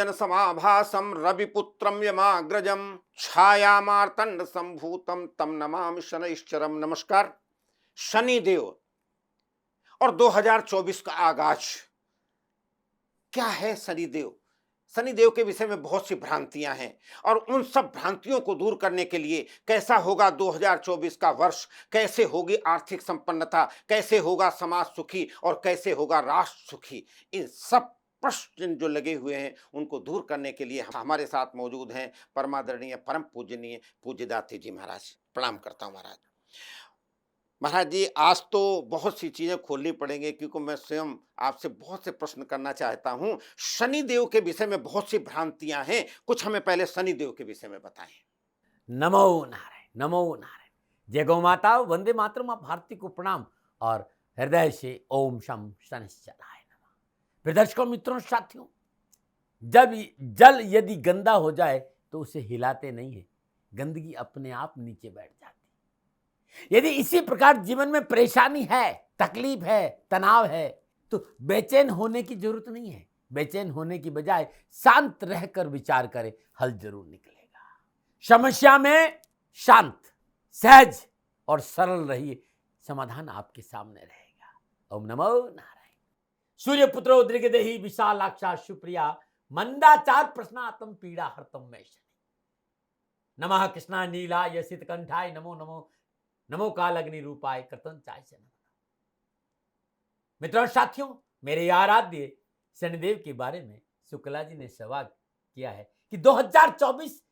जन समाभासम रविपुत्रम यमाग्रजम छाया मार्तंड संभूतम तम नमामि शनैश्चरम। नमस्कार। शनिदेव और 2024 का आगाज क्या है। शनिदेव, शनिदेव के विषय में बहुत सी भ्रांतियां हैं और उन सब भ्रांतियों को दूर करने के लिए कैसा होगा 2024 का वर्ष, कैसे होगी आर्थिक संपन्नता, कैसे होगा समाज सुखी और कैसे होगा राष्ट्र सुखी, इन सब प्रश्न जो लगे हुए हैं उनको दूर करने के लिए हमारे साथ मौजूद हैं परमादरणीय परम पूजनीय पूज्यदाते जी महाराज। प्रणाम करता हूं महाराज। महाराज जी, आज तो बहुत सी चीजें खोलनी पड़ेंगी क्योंकि मैं स्वयं आपसे बहुत से प्रश्न करना चाहता हूं। शनिदेव के विषय में बहुत सी भ्रांतियां हैं, कुछ हमें पहले शनिदेव के विषय में बताएं। नमो नारायण, नमो नारायण। जय गौ माता, वंदे मातरम। आप भारती को प्रणाम और हृदय से ओम शम शनिश्चराय नमः। प्रिय दर्शकों, मित्रों, साथियों, जब जल यदि गंदा हो जाए तो उसे हिलाते नहीं है, गंदगी अपने आप नीचे बैठ जाती है। यदि इसी प्रकार जीवन में परेशानी है, तकलीफ है, तनाव है, तो बेचैन होने की जरूरत नहीं है। बेचैन होने की बजाय शांत रहकर विचार करें, हल जरूर निकलेगा। समस्या में शांत, सहज और सरल रहिए, समाधान आपके सामने रहेगा। ओम नमो नारायण। सूर्य पुत्रो उद्रिगदेहि विशालाक्षा सुप्रिया मंदाचार प्रश्नातम पीड़ा हरतम में शनि। नमः कृष्णा नीला यसित कंठाय नमो नमो नमो काल अग्नि रूपाय कर्तन चाय से नमः। मित्रों, साथियों, मेरे आराध्य शनिदेव के बारे में शुक्ला जी ने सवाल किया है कि 2024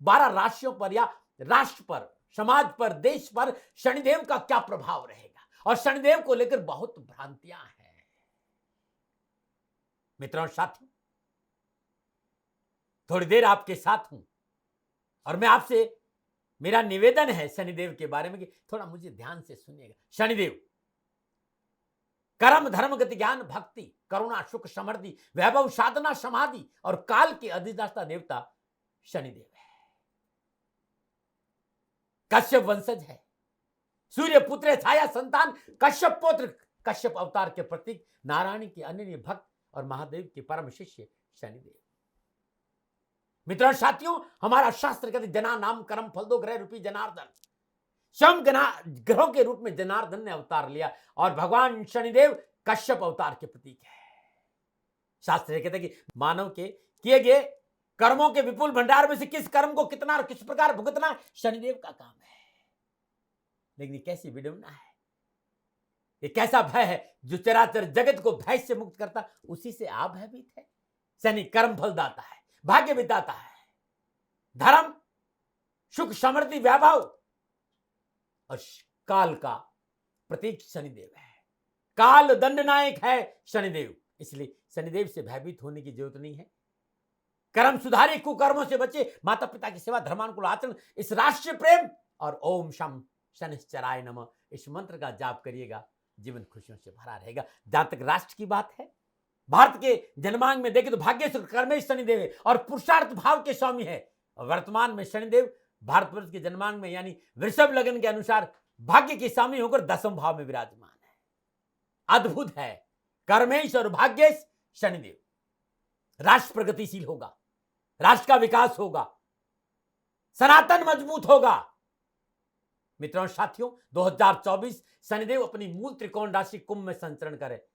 12 राशियों पर या राष्ट्र पर, समाज पर, देश पर शनिदेव का क्या प्रभाव रहेगा। और शनिदेव को लेकर बहुत भ्रांतियां हैं। मित्रों, साथियों, थोड़ी देर आपके साथ हूं और मैं आपसे, मेरा निवेदन है शनिदेव के बारे में कि थोड़ा मुझे ध्यान से सुनिएगा। शनिदेव कर्म धर्म गति ज्ञान भक्ति करुणा सुख समृद्धि वैभव साधना समाधि और काल के अधिष्ठाता देवता शनिदेव है। कश्यप वंशज है, सूर्य पुत्र छाया संतान, कश्यप पुत्र, कश्यप अवतार के प्रतीक, नारायण के अनन्य भक्त और महादेव के परम शिष्य शनिदेव। मित्रों, साथियों, हमारा शास्त्र कहते जना नाम कर्म फल दो ग्रह रूपी जनार्दन। स्वयं ग्रहों के रूप में जनार्दन ने अवतार लिया और भगवान शनिदेव कश्यप अवतार के प्रतीक है। शास्त्र कहते हैं कि मानव के किए गए कर्मों के विपुल भंडार में से किस कर्म को कितना और किस प्रकार भुगतना शनिदेव का काम है। लेकिन ये कैसी विडंबना है, ये कैसा भय है जो चराचर जगत को भय से मुक्त करता, उसी से आप भयभीत है। शनि कर्म फल दाता है, भाग्य विधाता है, धर्म सुख समृद्धि वैभव और काल का प्रतीक शनिदेव है। काल दंड नायक है शनिदेव, इसलिए शनिदेव से भयभीत होने की जरूरत नहीं है। कर्म सुधारे, कुकर्मों से बचे, माता पिता की सेवा, धर्मानुकूल आचरण, इस राष्ट्रीय प्रेम और ओम शम शनिश्चराय नमः इस मंत्र का जाप करिएगा, जीवन खुशियों से भरा रहेगा। जहां तक राष्ट्र की बात है, भारत के जन्मांग में देखें तो भाग्येश्वर कर्मेश शनिदेव है और पुरुषार्थ भाव के स्वामी है। और वर्तमान में शनिदेव भारतवर्ष के जन्मांग में यानी वृषभ लग्न के अनुसार भाग्य के स्वामी होकर 10वें भाव में विराजमान है। अद्भुत है, कर्मेश और भाग्येश शनिदेव। राष्ट्र प्रगतिशील होगा, राष्ट्र का विकास होगा, सनातन मजबूत होगा। मित्रों, साथियों, 2024 शनिदेव अपनी मूल त्रिकोण राशि कुंभ में संचरण करे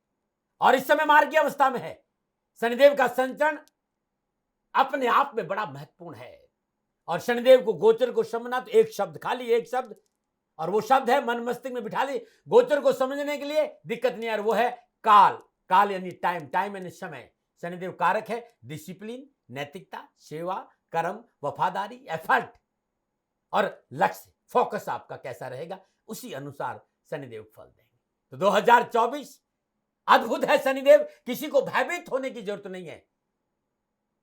और इस समय मार्गी अवस्था में है। शनिदेव का संचरण अपने आप में बड़ा महत्वपूर्ण है और शनिदेव को गोचर को समझना तो एक शब्द, खाली एक शब्द, और वो शब्द है, मन मस्तिष्क में बिठा ली। गोचर को समझने के लिए दिक्कत नहीं है, और वो है काल। काल यानी टाइम, टाइम यानी समय। शनिदेव कारक है डिसिप्लिन, नैतिकता, सेवा, कर्म, वफादारी, एफर्ट और लक्ष्य, फोकस आपका कैसा रहेगा, उसी अनुसार शनिदेव फल देंगे। तो 2024 अद्भुत है शनिदेव, किसी को भयभीत होने की जरूरत नहीं है।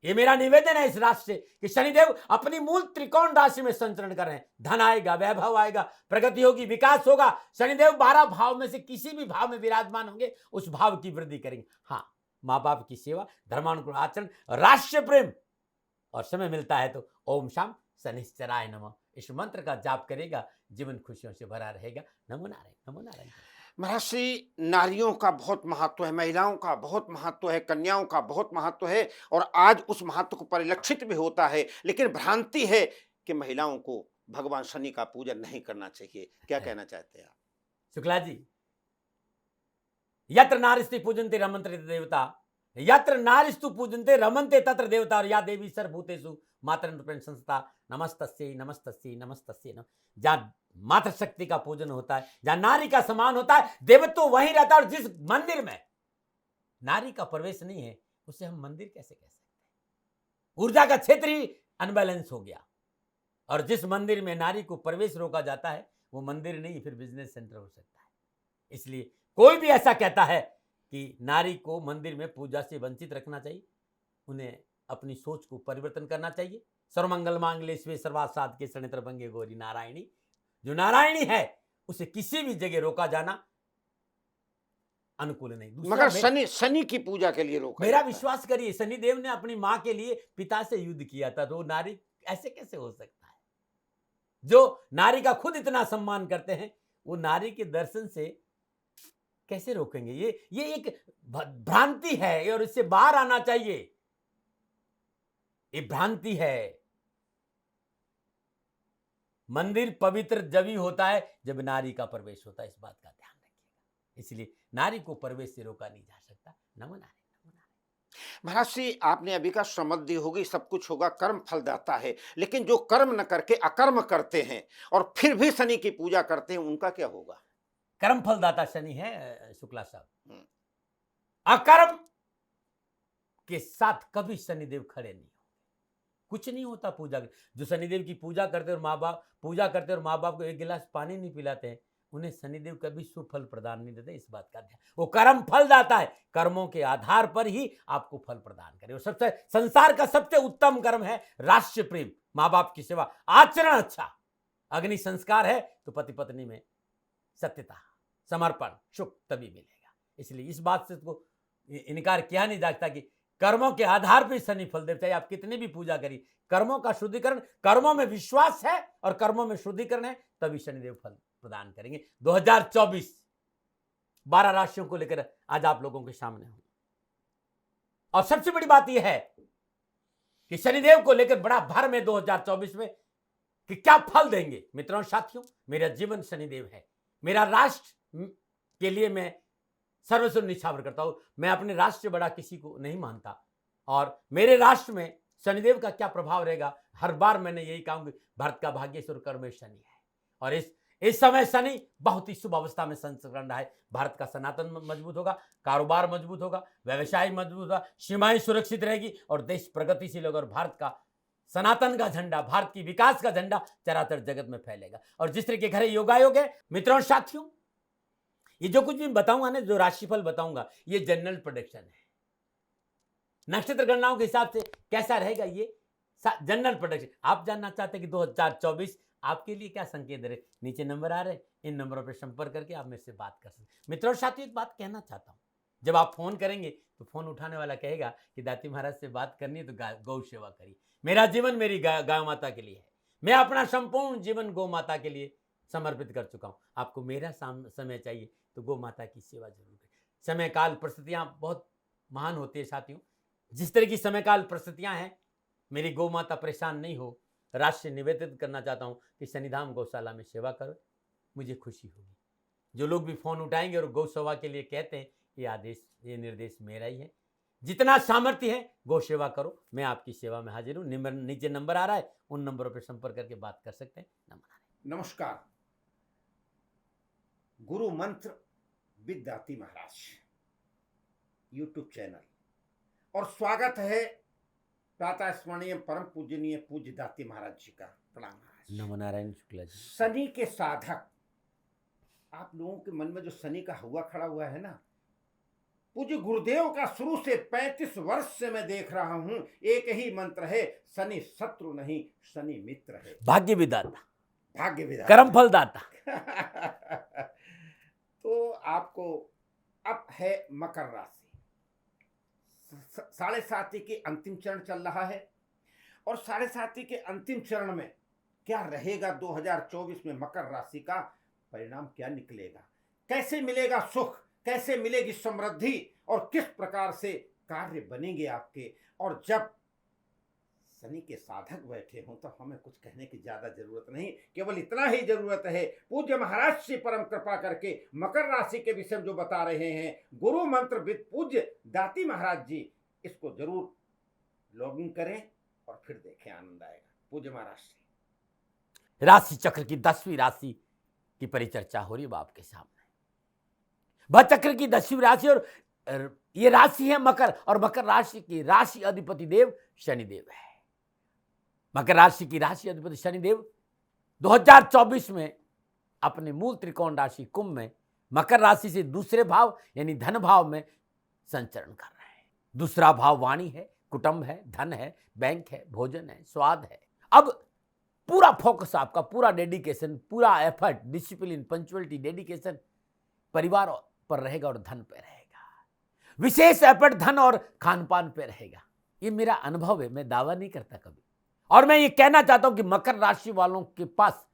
ये मेरा निवेदन है इस राशि से कि शनिदेव अपनी मूल त्रिकोण राशि में संचरण कर रहे हैं। धन आएगा, वैभव आएगा, प्रगति होगी, विकास होगा। शनिदेव 12 भाव में से किसी भी भाव में विराजमान होंगे, उस भाव की वृद्धि करेंगे। हाँ, माँ बाप की सेवा, धर्मानुकूल आचरण, राष्ट्र प्रेम, और समय मिलता है तो ओम शाम शनिश्चराय नमः इस मंत्र का जाप करेगा, जीवन खुशियों से भरा रहेगा। नमो नारायण, नमो नारायण। महर्षि, नारियों का बहुत महत्व है, महिलाओं का बहुत महत्व है, कन्याओं का बहुत महत्व है और आज उस महत्व को परिलक्षित भी होता है, लेकिन भ्रांति है कि महिलाओं को भगवान शनि का पूजन नहीं करना चाहिए। क्या कहना चाहते हैं आप? शुक्ला जी, यत्र नारिस्ति पूजन्ते रमन्ते देवता, यत्र नारिस्तु पूजन्ते रमन्ते तत्र देवता, और या देवी सर्वभूतेषु मातृरूपेण संस्थिता नमस्तस्यै नमस्तस्यै नमस्तस्यै नमः। जहाँ मातृशक्ति का पूजन होता है, जहाँ नारी का सम्मान होता है, देवत्व वहीं रहता है। और जिस मंदिर में नारी का प्रवेश नहीं है, उसे हम मंदिर कैसे कह सकते हैं? ऊर्जा का क्षेत्र ही अनबैलेंस हो गया। और जिस मंदिर में नारी को प्रवेश रोका जाता है, वो मंदिर नहीं, फिर बिजनेस सेंटर हो सकता है। इसलिए कोई भी ऐसा कहता है कि नारी को मंदिर में पूजा से वंचित रखना चाहिए, उन्हें अपनी सोच को परिवर्तन करना चाहिए। सर्वमंगल मांगल्ये शिवे सर्वार्थ साधके शरण्ये त्र्यंबके गौरी नारायणी। जो नारायणी है, उसे किसी भी जगह रोका जाना अनुकूल नहीं। मगर शनि की पूजा के लिए रोका मेरा जाता है। विश्वास करिए, शनिदेव ने अपनी मां के लिए पिता से युद्ध किया था, तो नारी ऐसे कैसे हो सकता है? जो नारी का खुद इतना सम्मान करते हैं, वो नारी के दर्शन से कैसे रोकेंगे? ये एक भ्रांति है और इससे बाहर आना चाहिए। ये भ्रांति है। मंदिर पवित्र जब ही होता है जब नारी का प्रवेश होता है, इस बात का ध्यान रखिएगा। इसलिए नारी को प्रवेश से रोका नहीं जा सकता। नमो नारायण। महर्षि, आपने अभी का समृद्धि होगी, सब कुछ होगा, कर्म फल दाता है, लेकिन जो कर्म न करके अकर्म करते हैं और फिर भी शनि की पूजा करते हैं, उनका क्या होगा? कर्म फलदाता शनि है शुक्ला साहब। अकर्म के साथ कभी शनिदेव खड़े नहीं होंगे। कुछ नहीं होता पूजा के। जो शनिदेव की पूजा करते और माँ बाप को एक गिलास पानी नहीं पिलाते हैं, उन्हें शनिदेव कभी सुफल प्रदान नहीं देते। इस बात का ध्यान। वो कर्म फल दाता है, कर्मों के आधार पर ही आपको फल प्रदान करे। और सबसे संसार का सबसे उत्तम कर्म है राष्ट्र प्रेम, माँ बाप की सेवा, आचरण अच्छा, अग्नि संस्कार है तो पति पत्नी में सत्यता, समर्पण, सुख तभी मिलेगा। इसलिए इस बात से तो इनकार किया नहीं जा सकता कि कर्मों के आधार पर शनि फल देव। चाहे आप कितनी भी पूजा करिए, कर्मों का शुद्धिकरण, कर्मों में विश्वास है और कर्मों में शुद्धिकरण है, तभी शनिदेव फल प्रदान करेंगे। 2024 12 राशियों को लेकर आज आप लोगों के सामने हूं। और सबसे बड़ी बात यह है कि शनिदेव को लेकर बड़ा भर में 2024 में कि क्या फल देंगे। मित्रों साथियों, मेरा जीवन शनिदेव है। मेरा राष्ट्र के लिए मैं सर्वस्व निछावर करता हूं। मैं अपने राष्ट्र से बड़ा किसी को नहीं मानता। और मेरे राष्ट्र में शनिदेव का क्या प्रभाव रहेगा, हर बार मैंने यही कहा कि भारत का भाग्येश्वर कर्म शनि है। और इस समय शनि बहुत ही शुभ अवस्था में संचरण रहा है। भारत का सनातन मजबूत होगा, कारोबार मजबूत होगा, व्यवसाय मजबूत होगा, सीमाएं सुरक्षित रहेगी और देश प्रगतिशील होगा। और भारत का सनातन का झंडा, भारत की विकास का झंडा चराचर जगत में फैलेगा। और जिस तरह के घर योगायोग है, मित्रों साथियों, ये जो कुछ भी बताऊंगा ना, जो राशिफल बताऊंगा, ये जनरल प्रेडिक्शन है। नक्षत्र गणनाओं के हिसाब से कैसा रहेगा, ये जनरल प्रेडिक्शन। आप जानना चाहते हैं कि 2024 आपके लिए क्या संकेत दे रहे, नीचे नंबर आ रहे, इन नंबरों पर संपर्क करके आप मेरे से बात कर सकते हैं। मित्रों साथियों, एक बात कहना चाहता हूं, जब आप फोन करेंगे तो फोन उठाने वाला कहेगा कि दाती महाराज से बात करनी है तो गौ सेवा करिए। मेरा जीवन मेरी गाय माता के लिए है। मैं अपना संपूर्ण जीवन गौ माता के लिए समर्पित कर चुका हूं। आपको मेरा समय चाहिए तो गौ माता की सेवा जरूर करें। समय काल परिस्थितियां बहुत महान होती है साथियों। जिस तरह की समय काल परिस्थितियां हैं, मेरी गौ माता परेशान नहीं हो। राष्ट्र निवेदित करना चाहता हूं कि शनिधाम गौशाला में सेवा करो, मुझे खुशी होगी। जो लोग भी फोन उठाएंगे और गौ सेवा के लिए कहते हैं, ये आदेश, ये निर्देश मेरा ही है। जितना सामर्थ्य है गौ सेवा करो, मैं आपकी सेवा में हाजिर हूं। नीचे नंबर आ रहा है, उन नंबरों पर संपर्क करके बात कर सकते हैं। नमस्कार। Guru Mantra with Dati Maharaj YouTube channel, और स्वागत है प्रातः स्मरणीय परम पूजनीय पूज्य दाती महाराज जी का। प्रणाम महाराज। नमो नारायण शुक्ला जी। शनि के साधक, आप लोगों के मन में जो शनि का हुआ खड़ा हुआ है ना, पूज्य गुरुदेव का शुरू से 35 वर्ष से मैं देख रहा हूं, एक ही मंत्र है, शनि शत्रु नहीं शनि मित्र है। भाग्य विधाता, भाग्य विधाता, कर्म फल दाता। तो आपको अब है मकर राशि, 7.5 के अंतिम चरण चल रहा है, और 7.5 के अंतिम चरण में क्या रहेगा 2024 में मकर राशि का परिणाम क्या निकलेगा, कैसे मिलेगा सुख, कैसे मिलेगी समृद्धि और किस प्रकार से कार्य बनेंगे आपके। और जब शनि के साधक बैठे हों तो हमें कुछ कहने की ज्यादा जरूरत नहीं, केवल इतना ही जरूरत है पूज्य महाराज से परम कृपा करके मकर राशि के विषय में जो बता रहे हैं गुरु मंत्र विद पूज्य दाती महाराज जी, इसको जरूर लॉगिन करें और फिर देखें, आनंद आएगा। पूज्य महाराज से राशि चक्र की 10वीं राशि की परिचर्चा हो रही है आपके सामने। वह चक्र की 10वीं राशि और ये राशि है मकर, और मकर राशि की राशि अधिपति देव शनिदेव है। मकर राशि की राशि अधिपति शनिदेव 2024 में अपने मूल त्रिकोण राशि कुंभ में मकर राशि से दूसरे भाव यानी धन भाव में संचरण कर रहे हैं। दूसरा भाव वाणी है, कुटुंब है, धन है, बैंक है, भोजन है, स्वाद है। अब पूरा फोकस आपका, पूरा डेडिकेशन, पूरा एफर्ट, डिसिप्लिन, पंक्चुअलिटी, डेडिकेशन परिवार पर रहेगा और धन पे रहेगा। विशेष एफर्ट धन और खान पान पे रहेगा। ये मेरा अनुभव है, मैं दावा नहीं करता कभी। और मैं ये कहना चाहता हूं कि मकर राशि वालों के पास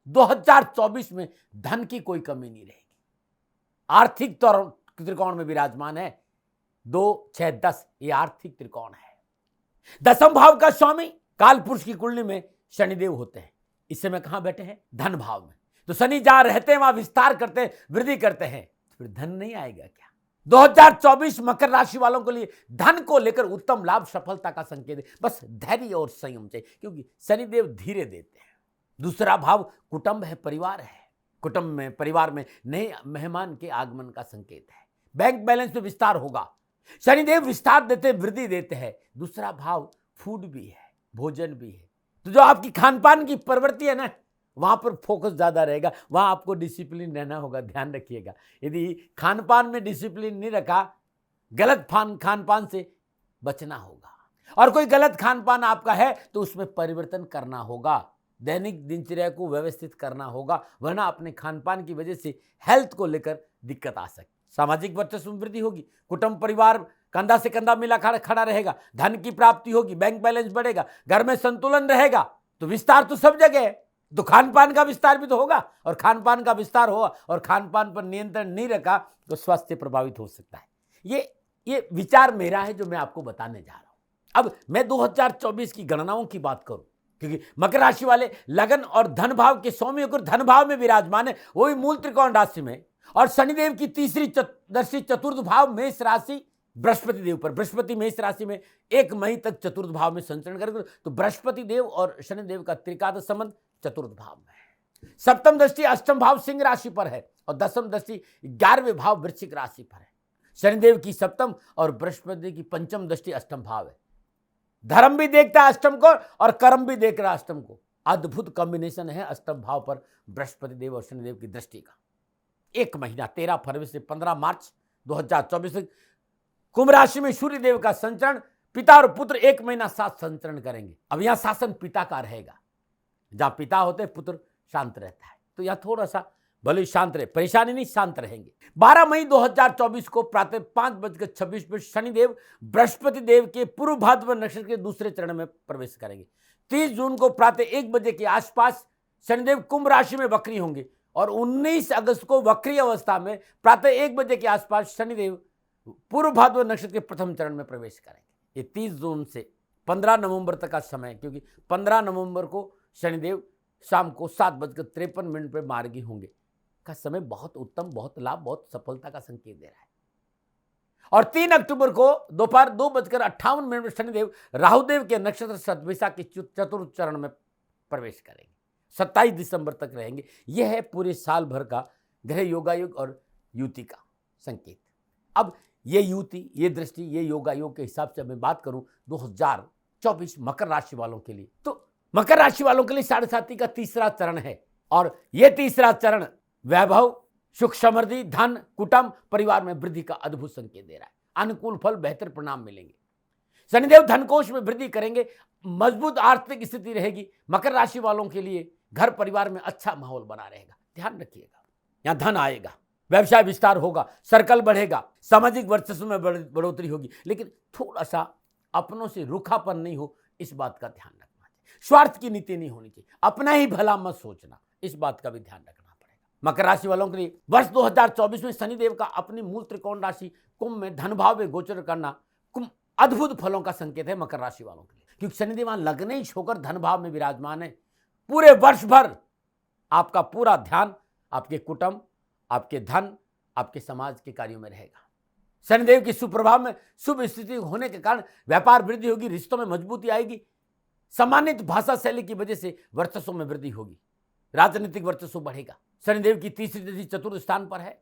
2024 में धन की कोई कमी नहीं रहेगी। आर्थिक त्रिकोण में विराजमान है 2, 6, 10, ये आर्थिक त्रिकोण है। 10वें भाव का स्वामी काल पुरुष की कुंडली में शनिदेव होते हैं। इस समय कहां बैठे हैं? धन भाव में। तो शनि जहां रहते हैं वहां विस्तार करते हैं, वृद्धि करते हैं, फिर धन नहीं आएगा क्या? 2024 मकर राशि वालों के लिए धन को लेकर उत्तम लाभ, सफलता का संकेत है। बस धैर्य और संयम चाहिए, क्योंकि शनिदेव धीरे देते हैं। दूसरा भाव कुटुंब है, परिवार है। कुटुंब में, परिवार में नए मेहमान के आगमन का संकेत है। बैंक बैलेंस में विस्तार होगा। शनिदेव विस्तार देते हैं, वृद्धि देते हैं। दूसरा भाव फूड भी है, भोजन भी है। तो जो आपकी खान पान की प्रवृत्ति है ना, वहां पर फोकस ज्यादा रहेगा। वहां आपको डिसिप्लिन रहना होगा, ध्यान रखिएगा। यदि खान पान में डिसिप्लिन नहीं रखा, गलत खान पान से बचना होगा। और कोई गलत खान पान आपका है तो उसमें परिवर्तन करना होगा। दैनिक दिनचर्या को व्यवस्थित करना होगा, वरना अपने खान पान की वजह से हेल्थ को लेकर दिक्कत आ सकती। सामाजिक वर्चस्व में वृद्धि होगी। कुटुंब परिवार कंधा से कंधा मिला खड़ा रहेगा। धन की प्राप्ति होगी, बैंक बैलेंस बढ़ेगा, घर में संतुलन रहेगा। तो विस्तार तो सब जगह है, तो खान पान का विस्तार भी तो होगा। और खान पान का विस्तार हुआ और खान पान पर नियंत्रण नहीं रखा तो स्वास्थ्य प्रभावित हो सकता है। ये विचार मेरा है जो मैं आपको बताने जा रहा हूं। अब मैं 2024 की गणनाओं की बात करूं, क्योंकि मकर राशि वाले लगन और धन भाव के स्वामी होकर धन भाव में विराजमान है, वही मूल त्रिकोण राशि में। और शनिदेव की तीसरी दर्शी चतुर्थ भाव मेष राशि बृहस्पति देव पर। बृहस्पति मेष राशि में 1 मई तक चतुर्थ भाव में संचरण करेंगे। तो बृहस्पति देव और शनिदेव का त्रिकादश संबंध चतुर्थ भाव में है। सप्तम दृष्टि अष्टम भाव सिंह राशि पर है और 10वीं दृष्टि 11वें भाव वृश्चिक राशि पर है। शनिदेव की सप्तम और बृहस्पति की पंचम दृष्टि अष्टम भाव है। धर्म भी देखता है अष्टम को और कर्म भी देख रहा है अष्टम को। अद्भुत कॉम्बिनेशन है अष्टम भाव पर बृहस्पति देव और शनिदेव की दृष्टि का। 1 महीना 13 फरवरी से 15 मार्च 2024 तक कुंभ राशि में सूर्य देव का संचरण। पिता और पुत्र 1 महीना साथ संचरण करेंगे। अब यहां शासन पिता का रहेगा। जहां पिता होते पुत्र शांत रहता है, तो यहां थोड़ा सा भले शांत रहे, परेशानी नहीं, शांत रहेंगे। 12 मई 2024 को प्रातः 5:26 शनिदेव बृहस्पति देव के पूर्व भाद्रपद नक्षत्र के दूसरे चरण में प्रवेश करेंगे। 30 जून को प्रातः 1 बजे के आसपास शनिदेव कुंभ राशि में वक्री होंगे और 19 अगस्त को वक्री अवस्था में प्रातः 1 बजे के आसपास शनिदेव पूर्व भाद्रपद नक्षत्र के प्रथम चरण में प्रवेश करेंगे। ये 30 जून से 15 नवंबर तक का समय, क्योंकि 15 नवंबर को शनिदेव शाम को 7:53 पर मार्गी होंगे का समय बहुत उत्तम, बहुत लाभ, बहुत सफलता का संकेत दे रहा है। और 3 अक्टूबर को दोपहर 2:58 पर शनिदेव राहुदेव के नक्षत्र सतभिषा के चतुर्थ चरण में प्रवेश करेंगे। 27 दिसंबर तक रहेंगे। यह है पूरे साल भर का ग्रह योगायोग और युति का संकेत। अब ये युति, ये दृष्टि, ये योगायोग के हिसाब से मैं बात करूं 2024 मकर राशि वालों के लिए, तो मकर राशि वालों के लिए 7.5 का तीसरा चरण है। और यह तीसरा चरण वैभव, सुख, समृद्धि, धन, कुटुंब, परिवार में वृद्धि का अद्भुत संकेत दे रहा है। अनुकूल फल, बेहतर परिणाम मिलेंगे। शनिदेव धनकोश में वृद्धि करेंगे। मजबूत आर्थिक स्थिति रहेगी। मकर राशि वालों के लिए घर परिवार में अच्छा माहौल बना रहेगा। ध्यान रखिएगा, यहां धन आएगा, व्यवसाय विस्तार होगा, सर्कल बढ़ेगा, सामाजिक वर्चस्व में बढ़ोतरी होगी। लेकिन थोड़ा सा अपनों से रूखापन नहीं हो, इस बात का ध्यान रखना चाहिए। स्वार्थ की नीति नहीं होनी चाहिए। अपना ही भला मत सोचना, इस बात का भी ध्यान रखना पड़ेगा। मकर राशि वालों के लिए वर्ष 2024 में शनिदेव का अपनी मूल त्रिकोण राशि कुंभ में धन भाव में गोचर करना अद्भुत फलों का संकेत है मकर राशि वालों के लिए, क्योंकि शनिदेव वहां लग्न ही होकर धन भाव में विराजमान है। पूरे वर्ष भर आपका पूरा ध्यान आपके कुटुंब, आपके धन, आपके समाज के कार्यों में रहेगा। शनिदेव के सुप्रभाव में शुभ स्थिति होने के कारण व्यापार वृद्धि होगी, रिश्तों में मजबूती आएगी, सम्मानित भाषा शैली की वजह से वर्चस्व में वृद्धि होगी, राजनीतिक वर्चस्व बढ़ेगा। शनिदेव की तीसरी दृष्टि चतुर्थ स्थान पर है।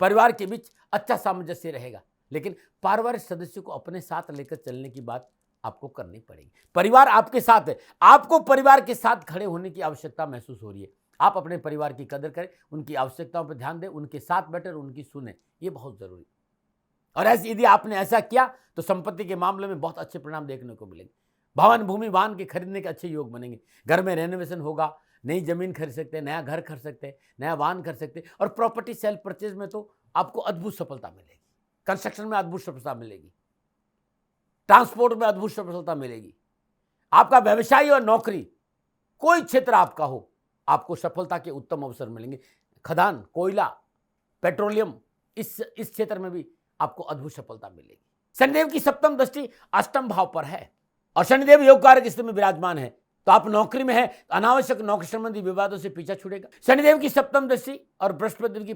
परिवार के बीच अच्छा सामंजस्य रहेगा, लेकिन पारिवारिक सदस्यों को अपने साथ लेकर चलने की बात आपको करनी पड़ेगी। परिवार आपके साथ है, आपको परिवार के साथ खड़े होने की आवश्यकता महसूस हो रही है। आप अपने परिवार की कदर करें, उनकी आवश्यकताओं पर ध्यान दें, उनके साथ बैठे और उनकी सुने, ये बहुत जरूरी। और ऐसे यदि आपने ऐसा किया तो संपत्ति के मामले में बहुत अच्छे परिणाम देखने को मिलेंगे। भवन, भूमि, वाहन के खरीदने के अच्छे योग बनेंगे। घर में रेनोवेशन होगा, नई जमीन खरीद सकते हैं, नया घर खरीद सकते हैं, नया वाहन खरीद सकते हैं। और प्रॉपर्टी सेल परचेज में तो आपको अद्भुत सफलता मिलेगी। कंस्ट्रक्शन में अद्भुत सफलता मिलेगी, ट्रांसपोर्ट में अद्भुत सफलता मिलेगी। आपका व्यवसाय और नौकरी, कोई क्षेत्र आपका हो, आपको सफलता के उत्तम अवसर मिलेंगे। खदान, कोयला, पेट्रोलियम, इस क्षेत्र में भी आपको अद्भुत सफलता मिलेगी। शनिदेव की सप्तम दृष्टि अष्टम भाव पर है और शनिदेव योग कारक स्थिति में विराजमान है, तो आप नौकरी में है, अनावश्यक नौकरी संबंधी विवादों से पीछा छूटेगा। शनिदेव की सप्तम दृष्टि और बृहस्पति की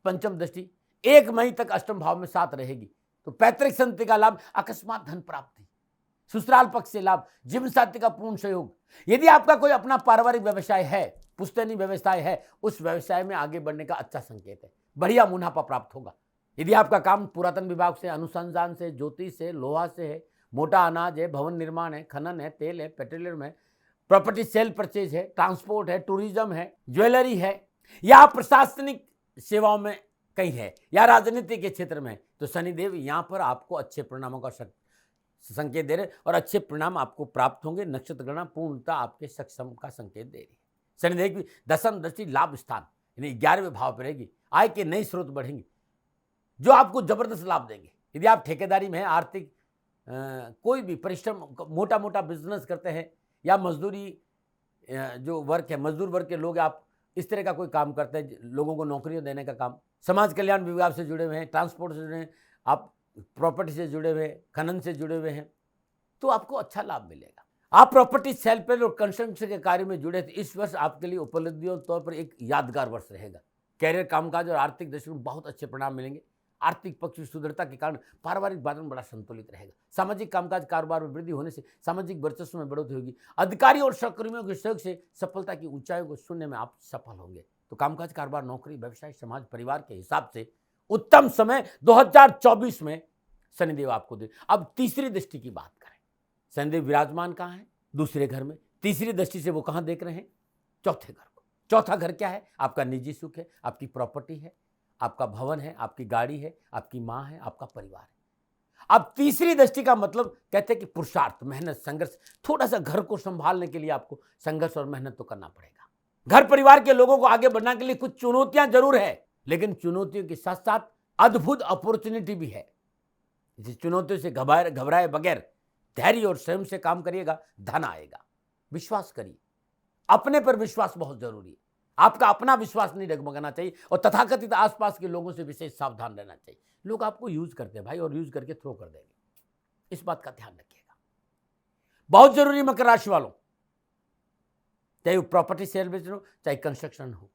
पंचम दृष्टि 1 मई तक अष्टम भाव में साथ रहेगी, तो पैतृक संपत्ति का लाभ, अकस्मात धन प्राप्ति, ससुराल पक्ष से लाभ, जीवन साथी का पूर्ण सहयोग। यदि आपका कोई अपना पारिवारिक व्यवसाय है, पुश्तैनी व्यवसाय है, उस व्यवसाय में आगे बढ़ने का अच्छा संकेत है, बढ़िया मुनाफा प्राप्त होगा। यदि आपका काम पुरातन विभाग से, अनुसंधान से, ज्योतिष से, लोहा से है, मोटा अनाज है, भवन निर्माण है, खनन है, तेल है, पेट्रोलियम है, प्रॉपर्टी सेल परचेज है, ट्रांसपोर्ट है, टूरिज्म है, ज्वेलरी है, या प्रशासनिक सेवाओं में कहीं है, या राजनीति के क्षेत्र में, तो शनिदेव यहाँ पर आपको अच्छे परिणामों का संकेत दे रहे और अच्छे परिणाम आपको प्राप्त होंगे। नक्षत्र गणना पूर्णतः आपके सक्षम का संकेत दे रही है। शनिदेव की दशम दृष्टि लाभ स्थान यानी 11वें भाव पर रहेगी। आय के नए स्रोत बढ़ेंगे जो आपको जबरदस्त लाभ देंगे। यदि आप ठेकेदारी में हैं, आर्थिक कोई भी परिश्रम, मोटा मोटा बिजनेस करते हैं, या मजदूरी जो वर्क है, मजदूर वर्ग के लोग, आप इस तरह का कोई काम करते हैं, लोगों को नौकरियां देने का काम, समाज कल्याण विभाग से जुड़े हुए हैं, ट्रांसपोर्ट से जुड़े हैं, आप प्रॉपर्टी से जुड़े हुए हैं, खनन से जुड़े हुए हैं, तो आपको अच्छा लाभ मिलेगा। आप प्रॉपर्टी सेल पर और कंस्ट्रक्शन के कार्य में जुड़े थे, इस वर्ष आपके लिए उपलब्धियों तौर पर एक यादगार वर्ष रहेगा। कैरियर, कामकाज और आर्थिक दृष्टि में बहुत अच्छे परिणाम मिलेंगे। आर्थिक पक्ष की सुदृढ़ता के कारण पारिवारिक वातावरण बड़ा संतुलित रहेगा। सामाजिक कामकाज, कारोबार में वृद्धि होने से सामाजिक वर्चस्व में बढ़ोतरी होगी। अधिकारी और सहकर्मियों के सहयोग से सफलता की ऊंचाइयों को छूने में आप सफल होंगे। तो कामकाज, कारोबार, नौकरी, व्यवसाय, समाज, परिवार के हिसाब से उत्तम समय 2024 में शनिदेव आपको दे। अब तीसरी दृष्टि की बात करें, शनिदेव विराजमान कहाँ है? दूसरे घर में। तीसरी दृष्टि से वो कहाँ देख रहे हैं? चौथे घर को। चौथा घर क्या है? आपका निजी सुख है, आपकी प्रॉपर्टी है, आपका भवन है, आपकी गाड़ी है, आपकी माँ है, आपका परिवार है। अब तीसरी दृष्टि का मतलब कहते हैं कि पुरुषार्थ, मेहनत, संघर्ष। थोड़ा सा घर को संभालने के लिए आपको संघर्ष और मेहनत तो करना पड़ेगा। घर परिवार के लोगों को आगे बढ़ने के लिए कुछ चुनौतियां जरूर है, लेकिन चुनौतियों के साथ साथ अद्भुत अपॉर्चुनिटी भी है। इस चुनौतियों से घबराए बगैर धैर्य और स्वयं से काम करिएगा, धन आएगा। विश्वास करिए, अपने पर विश्वास बहुत जरूरी है। आपका अपना विश्वास नहीं डगमगाना चाहिए और तथाकथित आसपास के लोगों से विशेष सावधान रहना चाहिए। लोग आपको यूज करते हैं भाई, और यूज करके थ्रो कर देंगे, इस बात का ध्यान रखिएगा। बहुत जरूरी मकर राशि वालों, चाहे वो प्रॉपर्टी सेल बेचना हो, चाहे कंस्ट्रक्शन हो,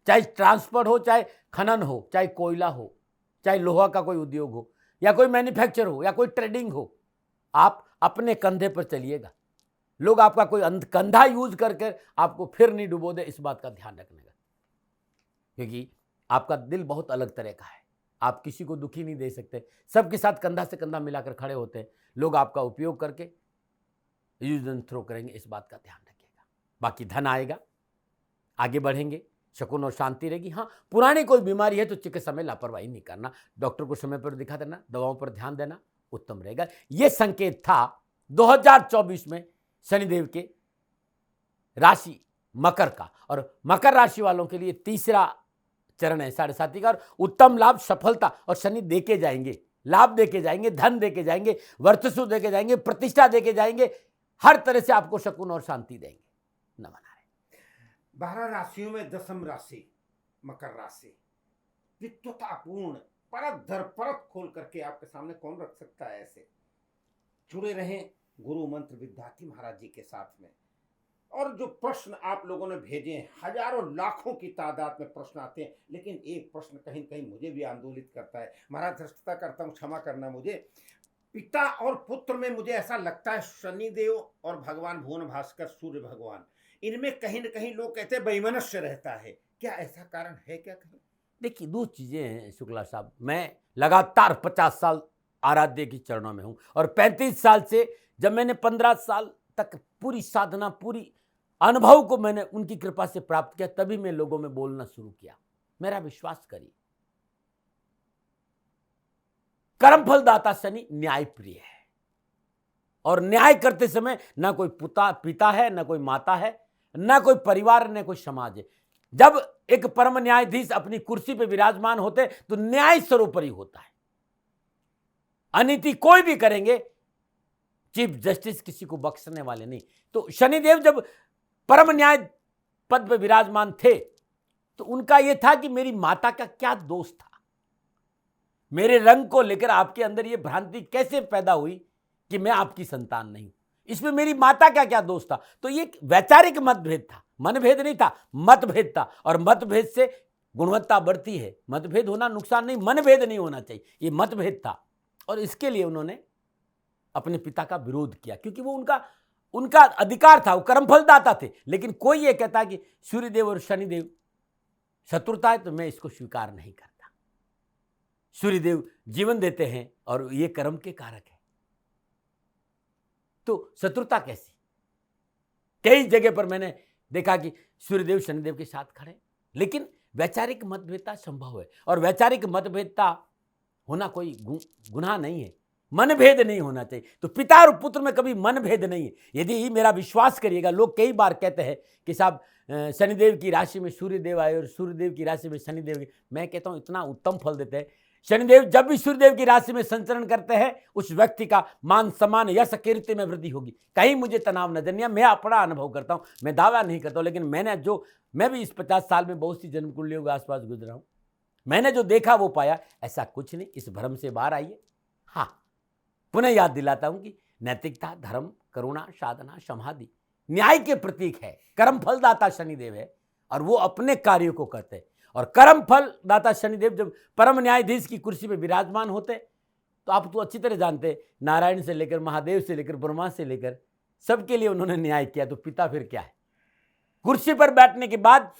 चाहे ट्रांसपोर्ट हो, चाहे खनन हो, चाहे कोयला हो, चाहे लोहा का कोई उद्योग हो, या कोई मैन्युफैक्चर हो, या कोई ट्रेडिंग हो, आप अपने कंधे पर चलिएगा। लोग आपका कोई कंधा यूज करके आपको फिर नहीं डुबो दे, इस बात का ध्यान रखने का, क्योंकि आपका दिल बहुत अलग तरह का है। आप किसी को दुखी नहीं दे सकते, सबके साथ कंधा से कंधा मिलाकर खड़े होते हैं। लोग आपका उपयोग करके यूज एंड थ्रो करेंगे, इस बात का ध्यान रखिएगा। बाकी धन आएगा, आगे बढ़ेंगे, सुकून और शांति रहेगी। हाँ, पुरानी कोई बीमारी है तो चिकित्सा में लापरवाही नहीं करना, डॉक्टर को समय पर दिखा देना, दवाओं पर ध्यान देना उत्तम रहेगा। यह संकेत था 2024 में शनिदेव के राशि मकर का। और मकर राशि वालों के लिए तीसरा चरण है 7.5 का, और उत्तम लाभ, सफलता, और शनि देके जाएंगे, लाभ देके जाएंगे, धन देके जाएंगे, वर्चस्व देके जाएंगे, प्रतिष्ठा देके जाएंगे, हर तरह से आपको सुकून और शांति देंगे। नमन। 12 राशियों में दशम राशि मकर राशि विद्वतापूर्ण परत दर परत खोल करके आपके सामने कौन रख सकता है ऐसे। जुड़े रहें गुरु मंत्र विद्यार्थी महाराज जी के साथ में। और जो प्रश्न आप लोगों ने भेजे हैं, हजारों लाखों की तादाद में प्रश्न आते हैं, लेकिन एक प्रश्न कहीं कहीं मुझे भी आंदोलित करता है। महाराज धृष्टता करता हूँ, क्षमा करना मुझे। पिता और पुत्र में मुझे ऐसा लगता है शनिदेव और भगवान भुवन भास्कर सूर्य भगवान, इनमें कहीं न कहीं लोग कहते हैं वैमनस्य रहता है। क्या ऐसा कारण है क्या कहीं? देखिए, दो चीजें हैं शुक्ला साहब। मैं लगातार 50 साल आराध्य के चरणों में हूं और 35 साल से जब मैंने 15 साल तक पूरी साधना, पूरी अनुभव को मैंने उनकी कृपा से प्राप्त किया, तभी मैं लोगों में बोलना शुरू किया। मेरा विश्वास करिए, कर्मफल दाता शनि न्याय प्रिय है और न्याय करते समय ना कोई पिता है, ना कोई माता है, ना कोई परिवार, ना कोई समाज है। जब एक परम न्यायाधीश अपनी कुर्सी पे विराजमान होते तो न्याय सर्वोपरि होता है। अनीति कोई भी करेंगे, चीफ जस्टिस किसी को बख्शने वाले नहीं। तो शनिदेव जब परम न्याय पद पे विराजमान थे तो उनका यह था कि मेरी माता का क्या दोष था, मेरे रंग को लेकर आपके अंदर यह भ्रांति कैसे पैदा हुई कि मैं आपकी संतान नहीं, इसमें मेरी माता का क्या दोष था। तो ये वैचारिक मतभेद था, मनभेद नहीं था, मतभेद था। और मतभेद से गुणवत्ता बढ़ती है। मतभेद होना नुकसान नहीं, मनभेद नहीं होना चाहिए, ये मतभेद था। और इसके लिए उन्होंने अपने पिता का विरोध किया, क्योंकि वो उनका अधिकार था, वो कर्मफल दाता थे। लेकिन कोई ये कहता कि सूर्यदेव और शनिदेव शत्रुता है, तो मैं इसको स्वीकार नहीं करता। सूर्यदेव जीवन देते हैं और ये कर्म के कारक है, तो शत्रुता कैसी। कई जगह पर मैंने देखा कि सूर्यदेव शनिदेव के साथ खड़े, लेकिन वैचारिक मतभेदता संभव है। और वैचारिक मतभेदता होना कोई गुनाह नहीं है, मनभेद नहीं होना चाहिए। तो पिता और पुत्र में कभी मनभेद नहीं है। यदि मेरा विश्वास करिएगा, लोग कई बार कहते हैं कि साहब शनिदेव की राशि में सूर्यदेव आए और सूर्यदेव की राशि में शनिदेव, मैं कहता हूं इतना उत्तम फल देते हैं। शनिदेव जब भी सूर्यदेव की राशि में संचरण करते हैं, उस व्यक्ति का मान सम्मान यश कीर्ति में वृद्धि होगी। कहीं मुझे तनाव नजर नहीं है। मैं अपना अनुभव करता हूं, मैं दावा नहीं करता हूं, लेकिन मैं भी इस 50 साल में बहुत सी जन्म कुंडलियों के आसपास गुजरा हूं। मैंने जो देखा वो पाया। ऐसा कुछ नहीं, इस भ्रम से बाहर आइए। हाँ, पुनः याद दिलाता हूं कि नैतिकता, धर्म, करुणा, साधना, समाधि न्याय के प्रतीक है। कर्म फलदाता शनिदेव है और वो अपने कार्यों को करते हैं। और कर्म फल दाता शनिदेव जब परम न्यायाधीश की कुर्सी पर विराजमान होते, तो आप तो अच्छी तरह जानते, नारायण से लेकर महादेव से लेकर ब्रह्मा से लेकर सबके लिए उन्होंने न्याय किया। तो पिता फिर क्या है। कुर्सी पर बैठने के बाद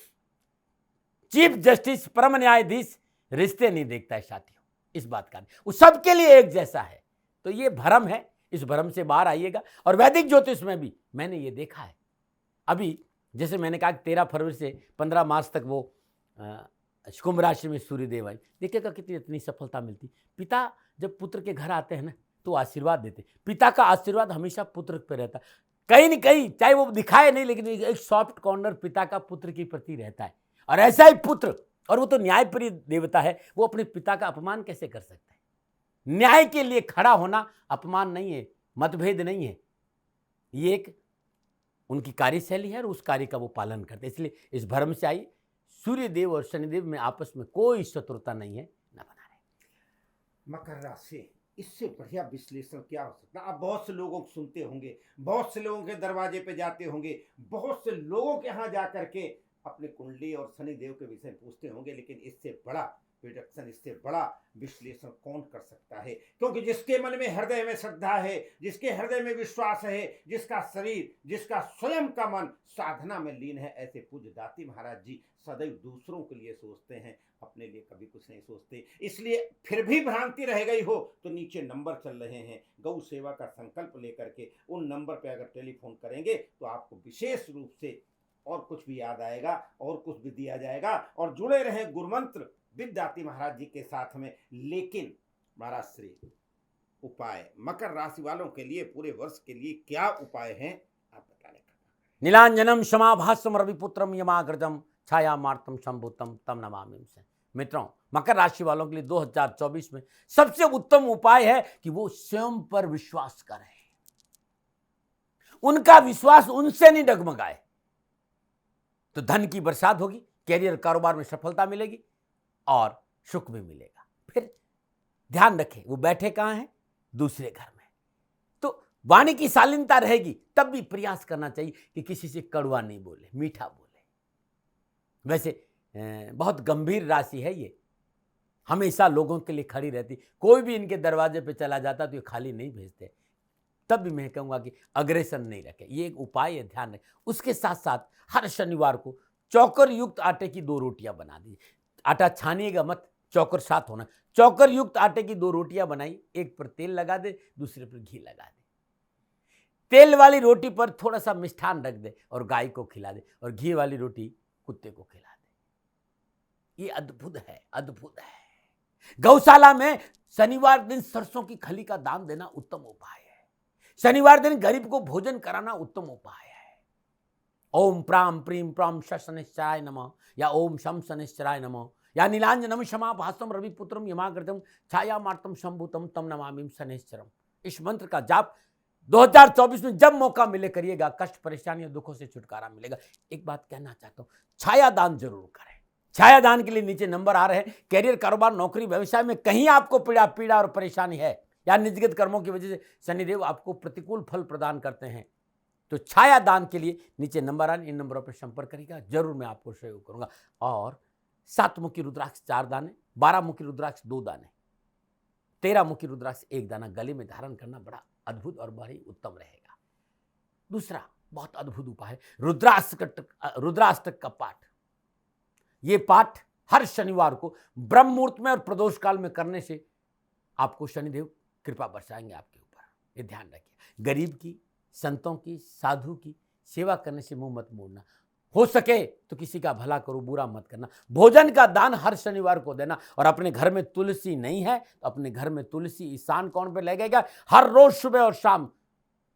चीफ जस्टिस, परम न्यायाधीश रिश्ते नहीं देखता है साथियों, इस बात का नहीं, वो सबके लिए एक जैसा है। तो ये भ्रम है, इस भ्रम से बाहर आइएगा। और वैदिक ज्योतिष में भी मैंने ये देखा है। अभी जैसे मैंने कहा 13 फरवरी से 15 मार्च तक वो कुंभ राशि में सूर्यदेव आए, देखिएगा कितनी इतनी सफलता मिलती। पिता जब पुत्र के घर आते हैं ना, तो आशीर्वाद देते। पिता का आशीर्वाद हमेशा पुत्र पर रहता है। कहीं न कहीं, चाहे वो दिखाए नहीं, लेकिन एक सॉफ्ट कॉर्नर पिता का पुत्र के प्रति रहता है। और ऐसा ही पुत्र, और वो तो न्यायप्रिय देवता है, वो अपने पिता का अपमान कैसे कर सकता है। न्याय के लिए खड़ा होना अपमान नहीं है, मतभेद नहीं है, ये एक उनकी कार्यशैली है और उस कार्य का वो पालन करते हैं। इसलिए इस भ्रम से आइए, सूर्यदेव और शनिदेव में आपस में कोई शत्रुता नहीं है, न बना रहे। मकर राशि, इससे बढ़िया विश्लेषण क्या हो सकता है। आप बहुत से लोगों को सुनते होंगे, बहुत से लोगों के दरवाजे पे जाते होंगे, बहुत से लोगों के यहाँ जा करके अपनी कुंडली और शनिदेव के विषय पूछते होंगे, लेकिन इससे बड़ा प्रिडिक्शन, इससे बड़ा विश्लेषण कौन कर सकता है। क्योंकि जिसके मन में, हृदय में श्रद्धा है, जिसके हृदय में विश्वास है, जिसका शरीर, जिसका स्वयं का मन साधना में लीन है, ऐसे पूज्य दाती महाराज जी सदैव दूसरों के लिए सोचते हैं, अपने लिए कभी कुछ नहीं सोचते। इसलिए फिर भी भ्रांति रह गई हो तो नीचे नंबर चल रहे हैं, गौ सेवा का संकल्प लेकर के उन नंबर पे अगर टेलीफोन करेंगे तो आपको विशेष रूप से और कुछ भी याद आएगा और कुछ भी दिया जाएगा। और जुड़े रहे गुरुमंत्र विद्यार्थी महाराज जी के साथ में। लेकिन महाराज श्री, उपाय मकर राशि वालों के लिए पूरे वर्ष के लिए क्या उपाय हैं, आप बताने का। नीलांजनम क्षमाभासम रविपुत्रम यमाग्रजम छाया मार्तम संभूतम तम नमामि। मित्रों, मकर राशि वालों के लिए 2024 में सबसे उत्तम उपाय है कि वो स्वयं पर विश्वास करें, उनका विश्वास उनसे नहीं डगमगाए, तो धन की बरसात होगी, कैरियर कारोबार में सफलता मिलेगी और सुख भी मिलेगा। फिर ध्यान रखें, वो बैठे कहाँ हैं? दूसरे घर में। तो वाणी की शालीनता रहेगी, तब भी प्रयास करना चाहिए कि किसी से कड़वा नहीं बोले, मीठा बोले। वैसे बहुत गंभीर राशि है ये, हमेशा लोगों के लिए खड़ी रहती। कोई भी इनके दरवाजे पे चला जाता तो ये खाली नहीं भेजते। तब भी मैं कहूँगा कि अग्रेसन नहीं रखें, ये एक उपाय है, ध्यान रखें। उसके साथ साथ हर शनिवार को चौकर युक्त आटे की 2 रोटियां बना दीजिए। आटा छानिएगा मत, चौकर साथ होना। चौकर युक्त आटे की 2 रोटियां बनाई, एक पर तेल लगा दे, दूसरे पर घी लगा दे। तेल वाली रोटी पर थोड़ा सा मिष्ठान रख दे और गाय को खिला दे, और घी वाली रोटी कुत्ते को खिला दे। ये अद्भुत है, अद्भुत है। गौशाला में शनिवार दिन सरसों की खली का दान देना उत्तम उपाय है। शनिवार दिन गरीब को भोजन कराना उत्तम उपाय है। ओम प्राम प्रीम प्राम शनिश्चराय नमः, या ओम शम शनिश्चराय नमः, या नीलांजनम क्षमाभासम रविपुत्रम यमाग्रतम छायामार्तम शंभुतम तम नमामिं शनिश्चरम। इस मंत्र का जाप 2024 में जब मौका मिले करिएगा, कष्ट परेशानी और दुखों से छुटकारा मिलेगा। एक बात कहना चाहता हूं, छाया दान जरूर करें। छाया दान के लिए नीचे नंबर आ रहे हैं। कैरियर, कारोबार, नौकरी, व्यवसाय में कहीं आपको पीड़ा और परेशानी है, या निजगत कर्मों की वजह से शनिदेव आपको प्रतिकूल फल प्रदान करते हैं, तो छाया दान के लिए नीचे नंबर आ रहे, इन नंबरों पर संपर्क करिएगा, जरूर मैं आपको सहयोग करूंगा। और 7 मुखी रुद्राक्ष 4 दाने, 12 मुखी रुद्राक्ष 2 दाने, 13 मुखी रुद्राक्ष 1 दाना गले में धारण करना बड़ा अद्भुत और बड़ी उत्तम रहेगा। दूसरा बहुत अद्भुत उपाय है रुद्राष्टक का पाठ। ये पाठ हर शनिवार को ब्रह्म मुहूर्त में और प्रदोष काल में करने से आपको शनिदेव कृपा बरसाएंगे आपके ऊपर। ये ध्यान रखिए। गरीब की, संतों की, साधु की सेवा करने से मुंह मत मोड़ना। हो सके तो किसी का भला करो, बुरा मत करना। भोजन का दान हर शनिवार को देना। और अपने घर में तुलसी नहीं है तो अपने घर में तुलसी ईशान कोण पे लगेगा, हर रोज सुबह और शाम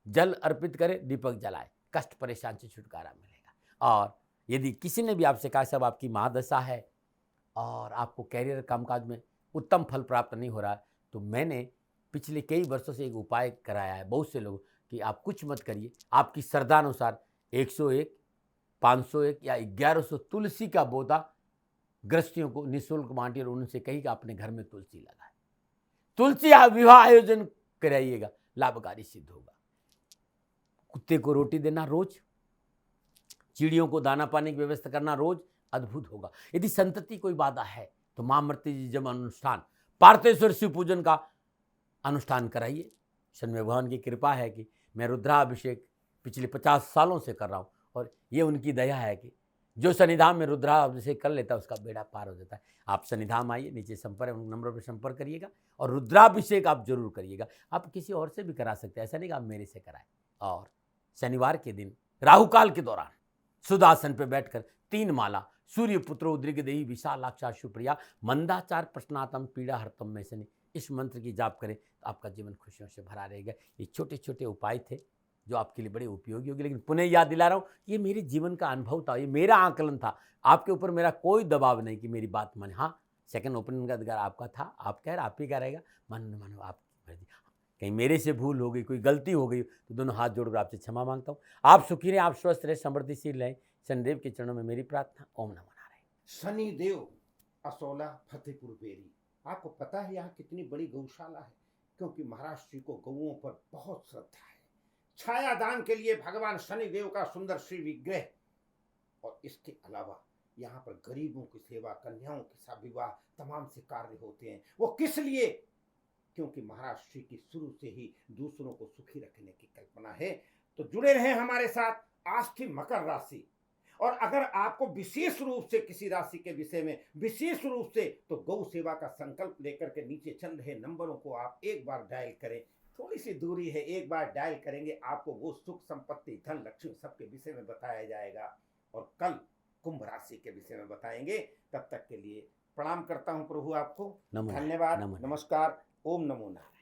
जल अर्पित करे, दीपक जलाए, कष्ट परेशान से छुटकारा मिलेगा। और यदि किसी ने भी आपसे कहा साहब आपकी महादशा है और आपको कैरियर कामकाज में उत्तम फल प्राप्त नहीं हो रहा, तो मैंने पिछले कई वर्षों से एक उपाय कराया है बहुत से लोगों कि आप कुछ मत करिए, आपकी श्रद्धानुसार 101, 501 या 1100 तुलसी का पौधा गृहस्थियों को निःशुल्क बांटिए और उनसे कही कि अपने घर में तुलसी लगाए। तुलसी विवाह आयोजन कराइएगा, लाभकारी सिद्ध होगा। कुत्ते को रोटी देना रोज, चिड़ियों को दाना पानी की व्यवस्था करना रोज, अद्भुत होगा। यदि संतति कोई बाधा है तो मां मृत्यु जी जब अनुष्ठान पार्थेश्वर शिव पूजन का अनुष्ठान कराइए। शनि भगवान की कृपा है कि मैं रुद्राभिषेक पिछले 50 सालों से कर रहा हूँ और ये उनकी दया है कि जो शनिधाम में रुद्राभिषेक कर लेता है उसका बेड़ा पार हो जाता है। आप शनिधाम आइए, नीचे संपर्क नंबर पर संपर्क करिएगा और रुद्राभिषेक आप जरूर करिएगा। आप किसी और से भी करा सकते हैं, ऐसा नहीं कि आप मेरे से कराएं। और शनिवार के दिन राहुकाल के दौरान सुदासन पर बैठकर 3 माला सूर्य पुत्रो उद्रिगदेही विशालाक्षा सुप्रिया मंदाचार प्रश्नातम पीड़ा हरतम में शनि, इस मंत्र की जाप करें तो आपका जीवन खुशियों से भरा रहेगा। ये छोटे छोटे उपाय थे जो आपके लिए बड़े उपयोगी होंगे। लेकिन पुनः याद दिला रहा हूँ, ये मेरे जीवन का अनुभव था, ये मेरा आकलन था। आपके ऊपर मेरा कोई दबाव नहीं कि मेरी बात माने। हाँ, सेकंड ओपिनियन का अधिकार आपका था, आप कह रहे आप ही का रहेगा, मानो आपकी मर्जी। कहीं मेरे से भूल हो गई, कोई गलती हो गई तो दोनों हाथ जोड़कर आपसे क्षमा मांगता हूँ। आप सुखी रहें, आप स्वस्थ रहें, समृद्धिशील रहें, शनिदेव के चरणों में मेरी प्रार्थना। ओम नमो नारायण। शनिदेव असोला फतेहपुर बेरी, आपको पता है यहाँ कितनी बड़ी गौशाला है, क्योंकि महाराष्ट्र जी को गौओं पर बहुत श्रद्धा है। छाया दान के लिए भगवान शनिदेव का सुंदर श्री विग्रह, और इसके अलावा यहाँ पर गरीबों की सेवा, कन्याओं के साथ विवाह, तमाम से कार्य होते हैं। वो किस लिए? क्योंकि महाराष्ट्र जी की शुरू से ही दूसरों को सुखी रखने की कल्पना है। तो जुड़े रहें हमारे साथ। आज थी मकर राशि, और अगर आपको विशेष रूप से किसी राशि के विषय में विशेष रूप से, तो गौ सेवा का संकल्प लेकर के नीचे चल रहे नंबरों को आप एक बार डायल करें। थोड़ी सी दूरी है, एक बार डायल करेंगे, आपको वो सुख संपत्ति, धन, लक्ष्मी सबके विषय में बताया जाएगा। और कल कुंभ राशि के विषय में बताएंगे। तब तक के लिए प्रणाम करता हूं प्रभु आपको। धन्यवाद, नमस्कार, ओम नमो नारायण।